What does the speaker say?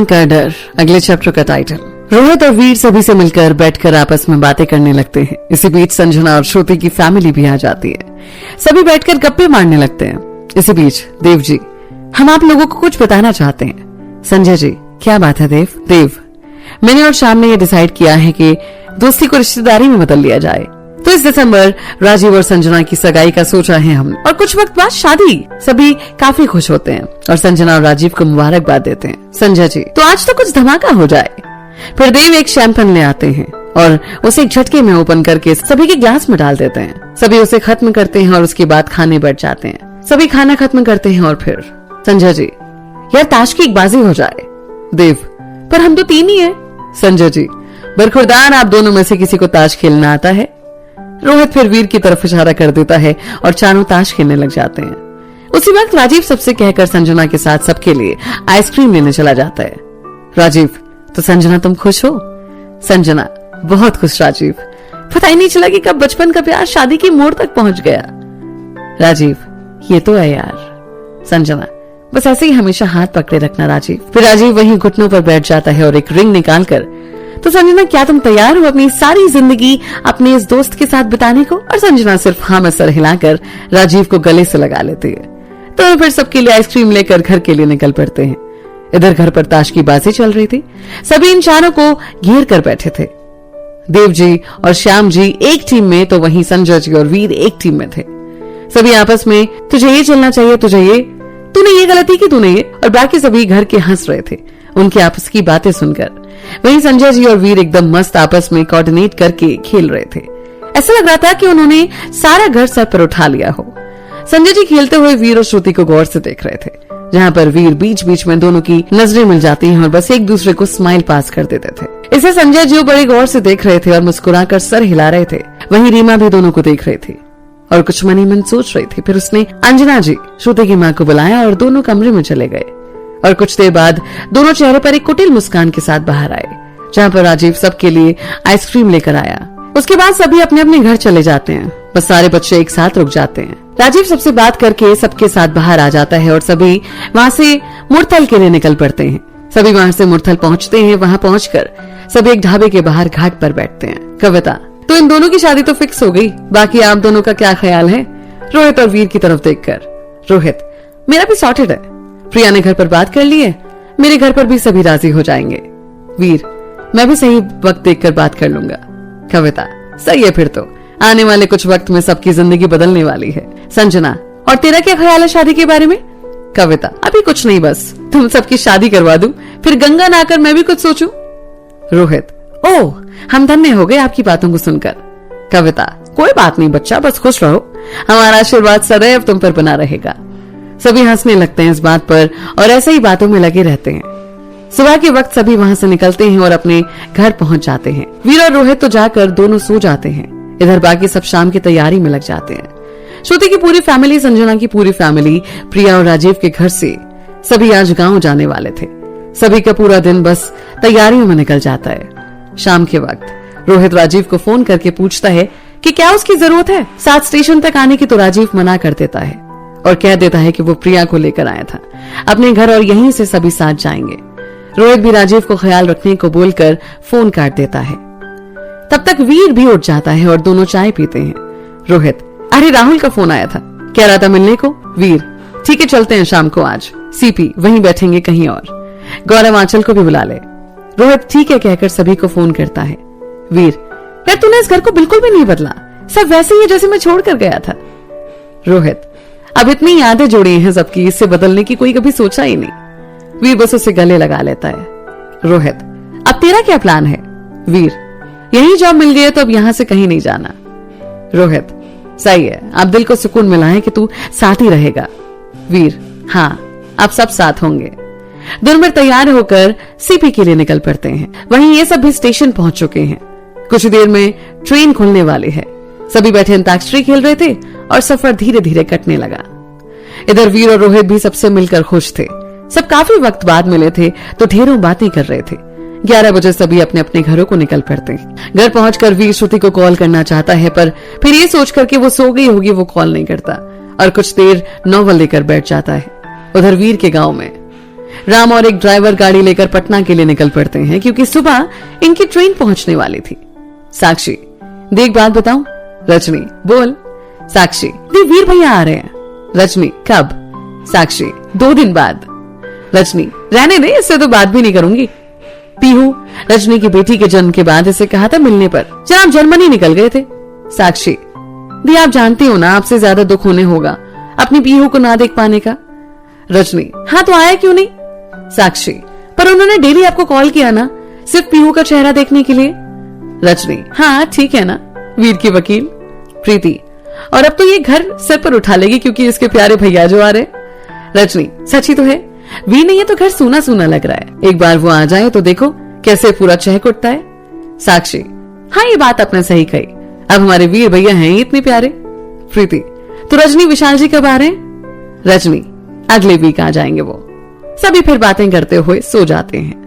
का डर, अगले चैप्टर का टाइटल। रोहित और वीर सभी से मिलकर बैठकर आपस में बातें करने लगते हैं। इसी बीच संजना और श्रुति की फैमिली भी आ जाती है। सभी बैठकर गप्पे मारने लगते हैं। इसी बीच देव जी, हम आप लोगों को कुछ बताना चाहते हैं। संजय जी, क्या बात है देव? देव, मैंने और श्याम ने ये डिसाइड किया है कि दोस्ती को रिश्तेदारी में बदल लिया जाए। तो इस दिसंबर राजीव और संजना की सगाई का सोचा है हमने, और कुछ वक्त बाद शादी। सभी काफी खुश होते हैं और संजना और राजीव को मुबारकबाद देते हैं। संजय जी, तो आज तो कुछ धमाका हो जाए। फिर देव एक शैंपेन ले आते हैं और उसे एक झटके में ओपन करके सभी के ग्लास में डाल देते हैं। सभी उसे खत्म करते हैं और उसके बाद खाने बैठ जाते हैं। सभी खाना खत्म करते हैं और फिर संजय जी, यार ताश की एक बाजी हो जाए। देव, पर हम तो 3 ही हैं। संजय जी, बरखुरदार, आप दोनों में से किसी को ताश खेलना आता है? रोहित फिर वीर की तरफ इशारा कर देता है और चारों ताश खेलने लग जाते हैं। उसी वक्त राजीव सबसे कहकर संजना के साथ सबके लिए आइसक्रीम लेने चला जाता है। राजीव, तो संजना तुम खुश हो? संजना, बहुत खुश राजीव, पता ही नहीं चला कि कब बचपन का प्यार शादी की मोड़ तक पहुंच गया। राजीव, ये तो है यार। संजना, बस ऐसे ही हमेशा हाथ पकड़े रखना राजीव। फिर राजीव वहीं घुटनों पर बैठ जाता है और एक रिंग निकालकर, तो संजना क्या तुम तैयार हो अपनी सारी जिंदगी अपने इस दोस्त के साथ बिताने को? और संजना सिर्फ हाँ में सर हिलाकर राजीव को गले से लगा लेती है। तो फिर सबके लिए आइसक्रीम लेकर घर के लिए निकल पड़ते हैं। इधर घर पर ताश की बाजी चल रही थी। सभी इन चारों को घेर कर बैठे थे। देव जी और श्याम जी एक टीम में, तो वहीं संजय जी और वीर एक टीम में थे। सभी आपस में तुझे ये चलना चाहिए, तुझे ये, तूने ये गलती की, तूने ये, और बाकी सभी घर के हंस रहे थे उनके आपस की बातें सुनकर। वहीं संजय जी और वीर एकदम मस्त आपस में कोऑर्डिनेट करके खेल रहे थे। ऐसा लग रहा था कि उन्होंने सारा घर सर पर उठा लिया हो। संजय जी खेलते हुए वीर और श्रुति को गौर से देख रहे थे, जहां पर वीर बीच बीच में दोनों की नजरें मिल जाती हैं और बस एक दूसरे को स्माइल पास कर देते थे। इसे संजय जी बड़े गौर से देख रहे थे और मुस्कुराकर सर हिला रहे थे। वहीं रीमा भी दोनों को देख रही थी और कुछ मनी मन सोच रही थी। फिर उसने अंजना जी, श्रुति की माँ को बुलाया और दोनों कमरे में चले गए। और कुछ देर बाद दोनों चेहरे पर एक कुटिल मुस्कान के साथ बाहर आए, जहाँ पर राजीव सबके लिए आइसक्रीम लेकर आया। उसके बाद सभी अपने अपने घर चले जाते हैं। बस सारे बच्चे एक साथ रुक जाते हैं। राजीव सबसे बात करके सबके साथ बाहर आ जाता है और सभी वहाँ से मुरथल के लिए निकल पड़ते हैं। सभी वहाँ से मुरथल पहुँचते हैं। वहाँ पहुँचकर सभी एक ढाबे के बाहर घाट पर बैठते हैं। कविता, तो इन दोनों की शादी तो फिक्स हो गई, बाकी आप दोनों का क्या ख्याल है? रोहित और वीर की तरफ देखकर, रोहित, मेरा भी सॉर्टेड है। प्रिया ने घर पर बात कर ली है, मेरे घर पर भी सभी राजी हो जाएंगे। वीर, मैं भी सही वक्त देखकर बात कर लूंगा। कविता, सही है, फिर तो आने वाले कुछ वक्त में सबकी जिंदगी बदलने वाली है। संजना, और तेरा क्या ख्याल है शादी के बारे में? कविता, अभी कुछ नहीं, बस तुम सबकी शादी करवा दूं, फिर गंगा नहाकर मैं भी कुछ सोचूं। रोहित, ओह, हम धन्य हो गए आपकी बातों को सुनकर। कविता, कोई बात नहीं बच्चा, बस खुश रहो, हमारा आशीर्वाद सदैव तुम पर बना रहेगा। सभी हंसने लगते हैं इस बात पर और ऐसे ही बातों में लगे रहते हैं। सुबह के वक्त सभी वहाँ से निकलते हैं और अपने घर पहुँच जाते हैं। वीर और रोहित तो जाकर दोनों सो जाते हैं। इधर बाकी सब शाम की तैयारी में लग जाते हैं। श्रुति की पूरी फैमिली, संजना की पूरी फैमिली, प्रिया और राजीव के घर से सभी आज गांव जाने वाले थे। सभी का पूरा दिन बस तैयारियों में निकल जाता है। शाम के वक्त रोहित राजीव को फोन करके पूछता है कि क्या उसकी जरूरत है साथ स्टेशन तक आने की, तो राजीव मना कर देता है और कह देता है कि वो प्रिया को लेकर आया था अपने घर और यहीं से सभी साथ जाएंगे। रोहित भी राजीव को ख्याल रखने को बोलकर फोन काट देता है। तब तक वीर भी उठ जाता है और दोनों चाय पीते हैं। रोहित, अरे राहुल का फोन आया था, कह रहा था मिलने को। वीर, ठीक है, चलते हैं शाम को, आज सीपी वहीं बैठेंगे कहीं और, गौरव आंचल को भी बुला ले। रोहित ठीक है कहकर सभी को फोन करता है। वीर, यार तूने इस घर को बिल्कुल भी नहीं बदला, सब वैसे ही है जैसे मैं छोड़ कर गया था। रोहित, अब इतनी यादें जुड़ी हैं सबकी, इससे बदलने की कोई कभी सोचा ही नहीं। वीर बस उसे गले लगा लेता है। रोहित, अब तेरा क्या प्लान है? वीर, यही जॉब मिल गई है तो अब यहाँ से कहीं नहीं जाना। रोहित, सही है, अब दिल को सुकून मिला है कि तू साथ ही रहेगा। वीर, हाँ, अब सब साथ होंगे। दोनों मिनट तैयार होकर सीपी के लिए निकल पड़ते हैं। वहीं ये सब भी स्टेशन पहुंच चुके हैं। कुछ देर में ट्रेन खुलने वाली है। सभी बैठे अंताक्षरी खेल रहे थे और सफर धीरे धीरे कटने लगा। इधर वीर और रोहित भी सबसे मिलकर खुश थे। सब काफी वक्त बाद मिले थे तो ढेरों बातें कर रहे थे। 11 बजे सभी अपने अपने घरों को निकल पड़ते हैं। घर पहुंचकर वीर श्रुति को कॉल करना चाहता है, पर फिर ये सोचकर कि वो सो गई होगी वो कॉल नहीं करता और कुछ देर नॉवल लेकर बैठ जाता है। उधर वीर के गांव में राम और एक ड्राइवर गाड़ी लेकर पटना के लिए निकल पड़ते हैं क्योंकि सुबह इनकी ट्रेन पहुंचने वाली थी। साक्षी, देख बात बताऊं? रजनी, बोल। साक्षी, वीर भैया आ रहे हैं। रजनी, कब? साक्षी, 2 दिन बाद। रजनी, रहने दे, इससे तो बात भी नहीं करूंगी। पीहू, रजनी की बेटी के जन्म के बाद इसे कहा था मिलने पर, जब आप जर्मनी निकल गए थे। साक्षी, दी आप जानती हो ना, आपसे ज्यादा दुख होने होगा अपनी पीहू को ना देख पाने का। रजनी, हाँ तो आया क्यों नहीं? साक्षी, पर उन्होंने डेली आपको कॉल किया ना, सिर्फ पीहू का चेहरा देखने के लिए। रजनी, हाँ ठीक है ना, वीर की वकील। प्रीति, और अब तो ये घर सर पर उठा लेगी क्योंकि इसके प्यारे भैया जो आ रहे। रजनी, सच ही तो है, वीर नहीं है तो घर सूना सूना लग रहा है, एक बार वो आ जाए तो देखो कैसे पूरा चहक उठता है। साक्षी, हाँ ये बात आपने सही कही, अब हमारे वीर भैया हैं ही इतने प्यारे। प्रीति, तो रजनी विशाल जी कब आ रहे हैं? रजनी, अगले वीक आ जाएंगे वो। सभी फिर बातें करते हुए सो जाते हैं।